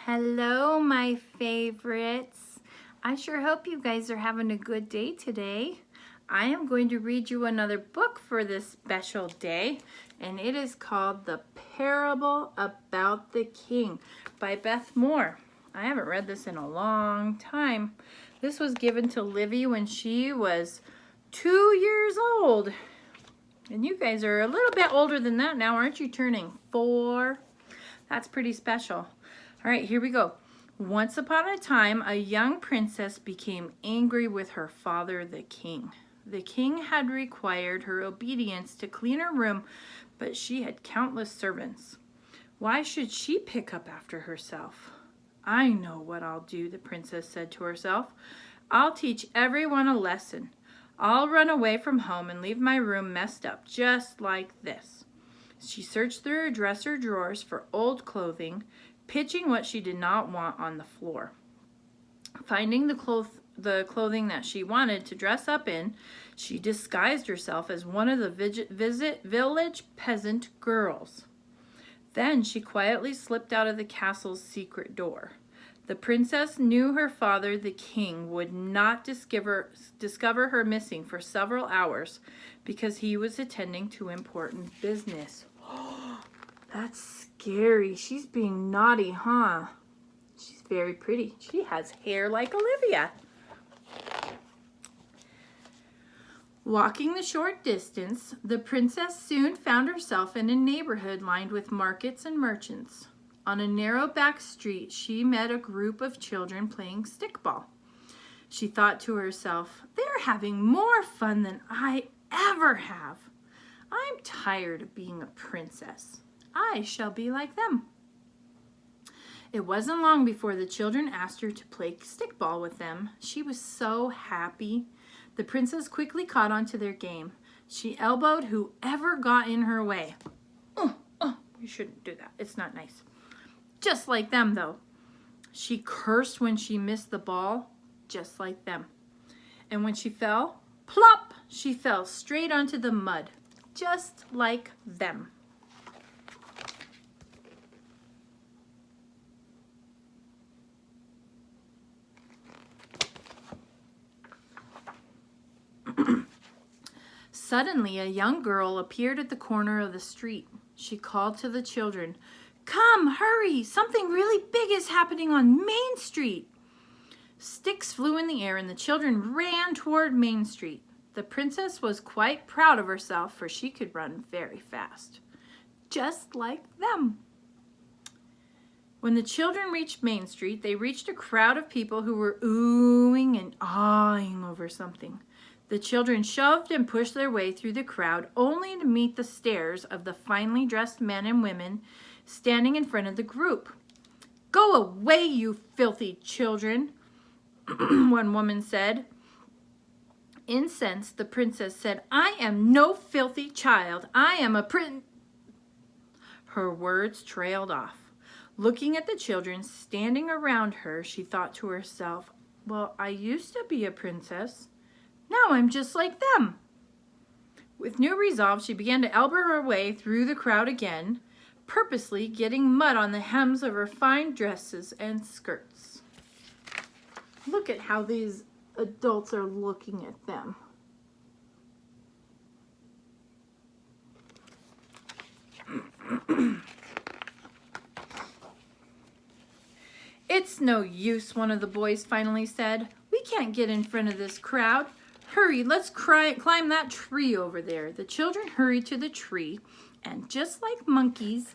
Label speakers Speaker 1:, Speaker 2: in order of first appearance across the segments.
Speaker 1: Hello, my favorites. I sure hope you guys are having a good day today. I am going to read you another book for this special day, and it is called The Parable About the King by Beth Moore. I haven't read this in a long time. This was given to Livy when she was 2 years old. And you guys are a little bit older than that now, aren't you? Turning 4. That's pretty special. All right, here we go. Once upon a time, a young princess became angry with her father, the king. The king had required her obedience to clean her room, but she had countless servants. Why should she pick up after herself? I know what I'll do, the princess said to herself. I'll teach everyone a lesson. I'll run away from home and leave my room messed up, just like this. She searched through her dresser drawers for old clothing, pitching what she did not want on the floor. Finding the clothing that she wanted to dress up in, she disguised herself as one of the village peasant girls. Then she quietly slipped out of the castle's secret door. The princess knew her father, the king, would not discover her missing for several hours because he was attending to important business. That's scary. She's being naughty, huh? She's very pretty. She has hair like Olivia. Walking the short distance, the princess soon found herself in a neighborhood lined with markets and merchants. On a narrow back street, she met a group of children playing stickball. She thought to herself, they're having more fun than I ever have. I'm tired of being a princess. I shall be like them. It wasn't long before the children asked her to play stickball with them. She was so happy. The princess quickly caught on to their game. She elbowed whoever got in her way. You shouldn't do that. It's not nice. Just like them, though. She cursed when she missed the ball, just like them. And when she fell, plop, she fell straight onto the mud, just like them. Suddenly, a young girl appeared at the corner of the street. She called to the children, "Come, hurry! Something really big is happening on Main Street!" Sticks flew in the air and the children ran toward Main Street. The princess was quite proud of herself, for she could run very fast, just like them. When the children reached Main Street, they reached a crowd of people who were oohing and awing over something. The children shoved and pushed their way through the crowd, only to meet the stares of the finely dressed men and women standing in front of the group. "Go away, you filthy children," one woman said. Incensed, the princess said, "I am no filthy child. I am a Her words trailed off. Looking at the children standing around her, she thought to herself, well, I used to be a princess. Now I'm just like them. With new resolve, she began to elbow her way through the crowd again, purposely getting mud on the hems of her fine dresses and skirts. Look at how these adults are looking at them. "It's no use," one of the boys finally said. "We can't get in front of this crowd. Hurry, let's climb that tree over there." The children hurried to the tree, and just like monkeys,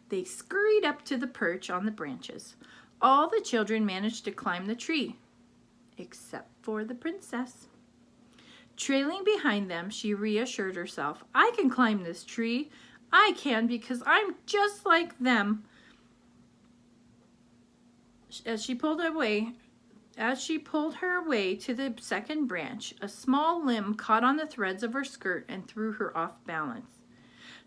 Speaker 1: they scurried up to the perch on the branches. All the children managed to climb the tree, except for the princess. Trailing behind them, she reassured herself, "I can climb this tree. I can because I'm just like them." As she pulled her way to the second branch, a small limb caught on the threads of her skirt and threw her off balance.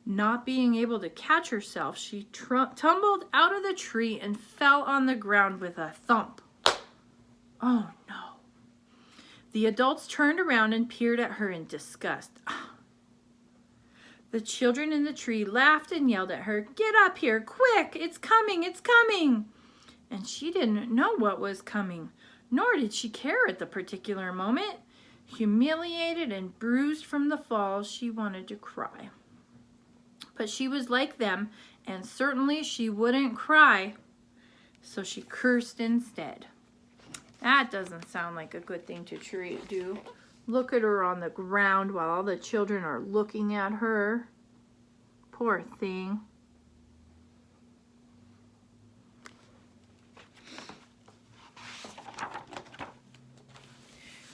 Speaker 1: Not being able to catch herself, she tumbled out of the tree and fell on the ground with a thump. Oh no. The adults turned around and peered at her in disgust. The children in the tree laughed and yelled at her, "Get up here, quick! It's coming, it's coming!" and she didn't know what was coming, nor did she care at the particular moment. Humiliated and bruised from the fall, she wanted to cry. But she was like them, and certainly she wouldn't cry, so she cursed instead. That doesn't sound like a good thing to do. Look at her on the ground while all the children are looking at her. Poor thing.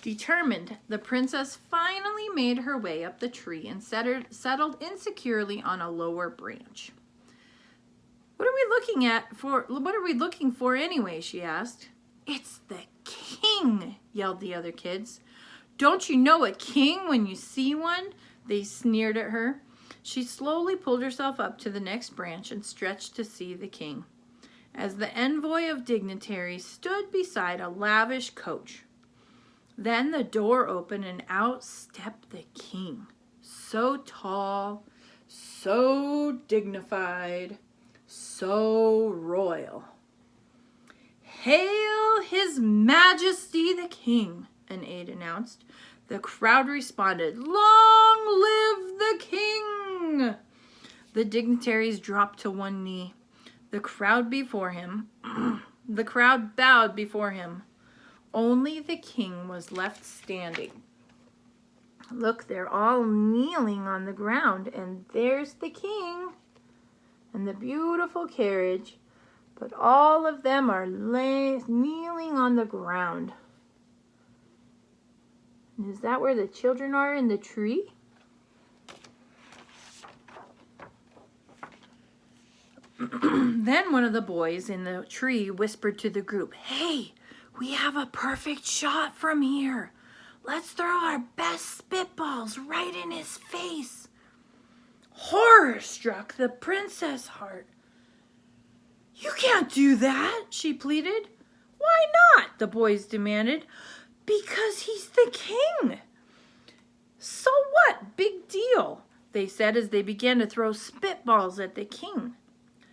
Speaker 1: Determined, the princess finally made her way up the tree and settled insecurely on a lower branch. What are we looking for anyway? She asked. It's the king, yelled the other kids. Don't you know a king when you see one? They sneered at her. She slowly pulled herself up to the next branch and stretched to see the king, as the envoy of dignitaries stood beside a lavish coach. Then the door opened and out stepped the king, so tall, so dignified, so royal. Hail His Majesty the King, an aide announced. The crowd responded, Long live the king! The dignitaries dropped to one knee. The crowd bowed before him. Only the king was left standing. Look, they're all kneeling on the ground, and there's the king and the beautiful carriage, but all of them are kneeling on the ground. Is that where the children are in the tree? Then one of the boys in the tree whispered to the group, Hey, we have a perfect shot from here. Let's throw our best spitballs right in his face. Horror struck the princess' heart. You can't do that, she pleaded. Why not? The boys demanded. Because he's the king. So what? Big deal, they said as they began to throw spitballs at the king.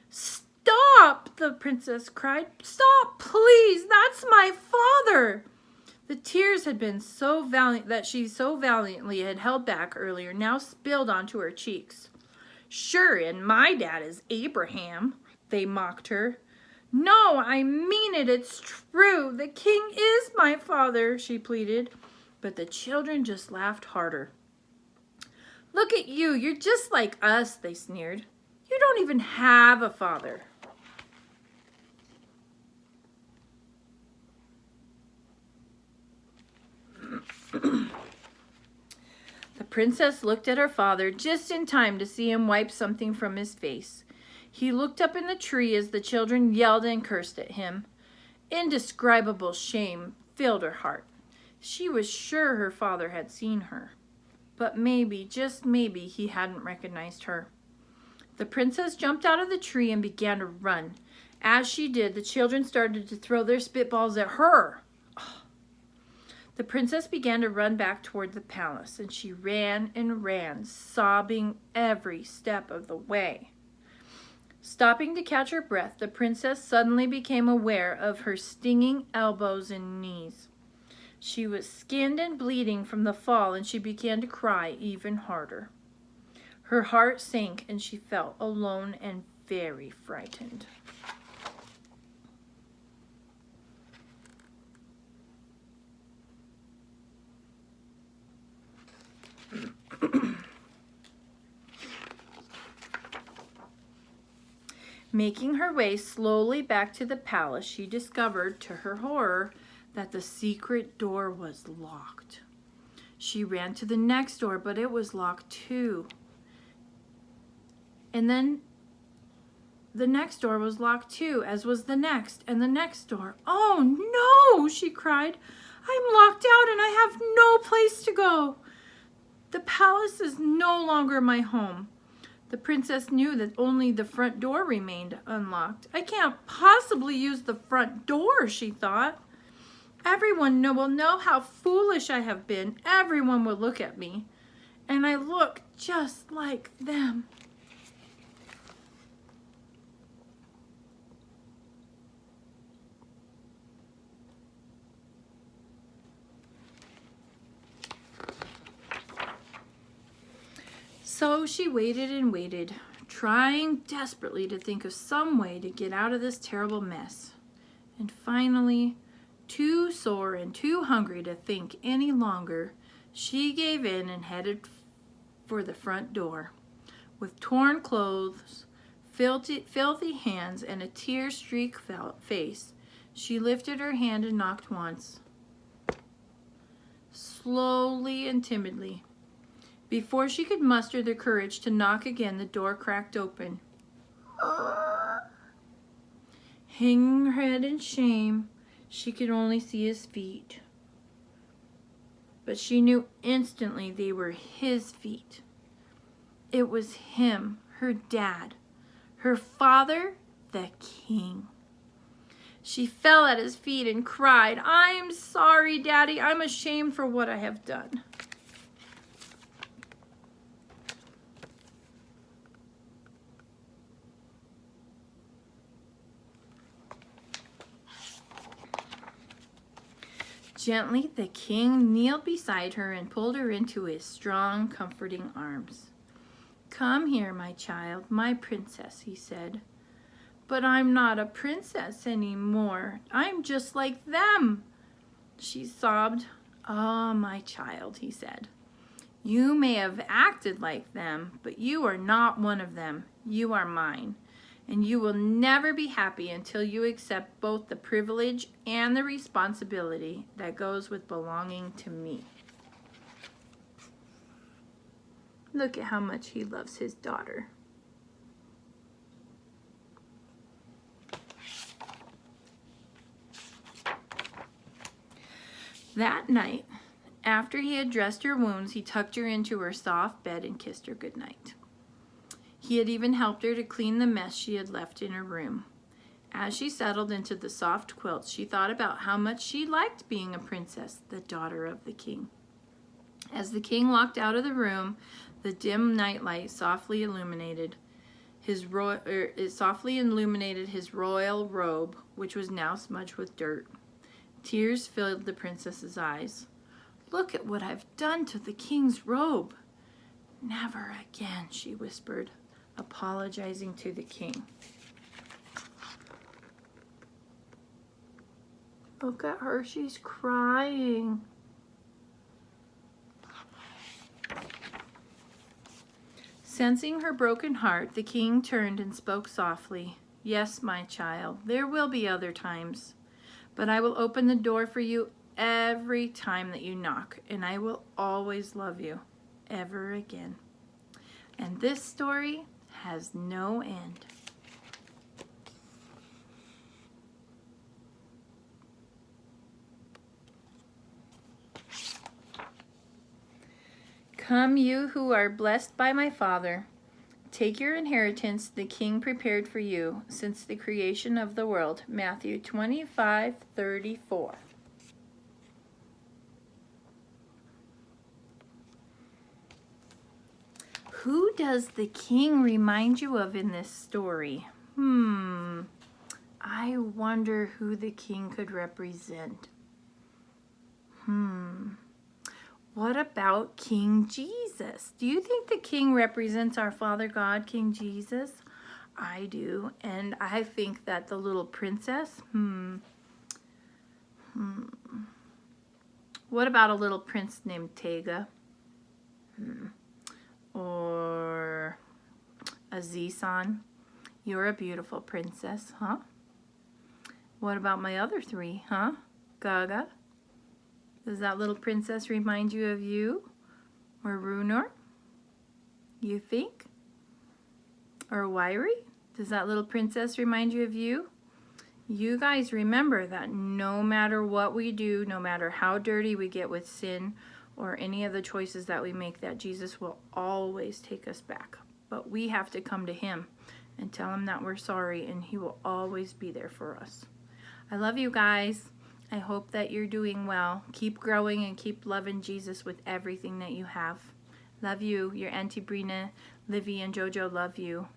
Speaker 1: Stop, the princess cried. Stop, please. That's my father. The tears had been so valiant that she so valiantly had held back earlier now spilled onto her cheeks. Sure, and my dad is Abraham, they mocked her. No, I mean it. It's true. The king is my father, she pleaded. But the children just laughed harder. Look at you. You're just like us, they sneered. You don't even have a father. The princess looked at her father just in time to see him wipe something from his face. He looked up in the tree as the children yelled and cursed at him. Indescribable shame filled her heart. She was sure her father had seen her, but maybe, just maybe, he hadn't recognized her. The princess jumped out of the tree and began to run. As she did, the children started to throw their spitballs at her. The princess began to run back toward the palace, and she ran and ran, sobbing every step of the way. Stopping to catch her breath, the princess suddenly became aware of her stinging elbows and knees. She was skinned and bleeding from the fall, and she began to cry even harder. Her heart sank, and she felt alone and very frightened. Making her way slowly back to the palace, she discovered, to her horror, that the secret door was locked. She ran to the next door, but it was locked too. And then the next door was locked too, as was the next and the next door. Oh no, she cried. I'm locked out and I have no place to go. The palace is no longer my home. The princess knew that only the front door remained unlocked. I can't possibly use the front door, she thought. Everyone will know how foolish I have been. Everyone will look at me. And I look just like them. So she waited and waited, trying desperately to think of some way to get out of this terrible mess. And finally, too sore and too hungry to think any longer, she gave in and headed for the front door. With torn clothes, filthy hands, and a tear-streaked face, she lifted her hand and knocked once, slowly and timidly. Before she could muster the courage to knock again, the door cracked open. Hanging her head in shame, she could only see his feet. But she knew instantly they were his feet. It was him, her dad, her father, the king. She fell at his feet and cried, "I'm sorry, Daddy. I'm ashamed for what I have done." Gently, the king kneeled beside her and pulled her into his strong, comforting arms. "Come here, my child, my princess," he said. "But I'm not a princess anymore. I'm just like them," she sobbed. "Ah, my child," he said. "You may have acted like them, but you are not one of them. You are mine. And you will never be happy until you accept both the privilege and the responsibility that goes with belonging to me." Look at how much he loves his daughter. That night, after he had dressed her wounds, he tucked her into her soft bed and kissed her goodnight. He had even helped her to clean the mess she had left in her room. As she settled into the soft quilts, she thought about how much she liked being a princess, the daughter of the king. As the king walked out of the room, the dim nightlight softly illuminated his royal robe, which was now smudged with dirt. Tears filled the princess's eyes. "Look at what I've done to the king's robe." "Never again," she whispered, apologizing to the king. Look at her, she's crying. Sensing her broken heart, the king turned and spoke softly. "Yes, my child, there will be other times, but I will open the door for you every time that you knock, and I will always love you, ever again." And this story has no end. Come, you who are blessed by my Father, take your inheritance the King prepared for you since the creation of the world. Matthew 25:34. Who does the king remind you of in this story? I wonder who the king could represent. What about King Jesus? Do you think the king represents our Father God, King Jesus? I do, and I think that the little princess, What about a little prince named Tega? Or Aziz-san? You're a beautiful princess, huh? What about my other three, huh? Gaga? Does that little princess remind you of you? Or Runor? You think? Or Wairi? Does that little princess remind you of you? You guys remember that no matter what we do, no matter how dirty we get with sin or any of the choices that we make, that Jesus will always take us back. But we have to come to him and tell him that we're sorry, and he will always be there for us. I love you guys. I hope that you're doing well. Keep growing and keep loving Jesus with everything that you have. Love you. Your Auntie Brina, Livy, and Jojo love you.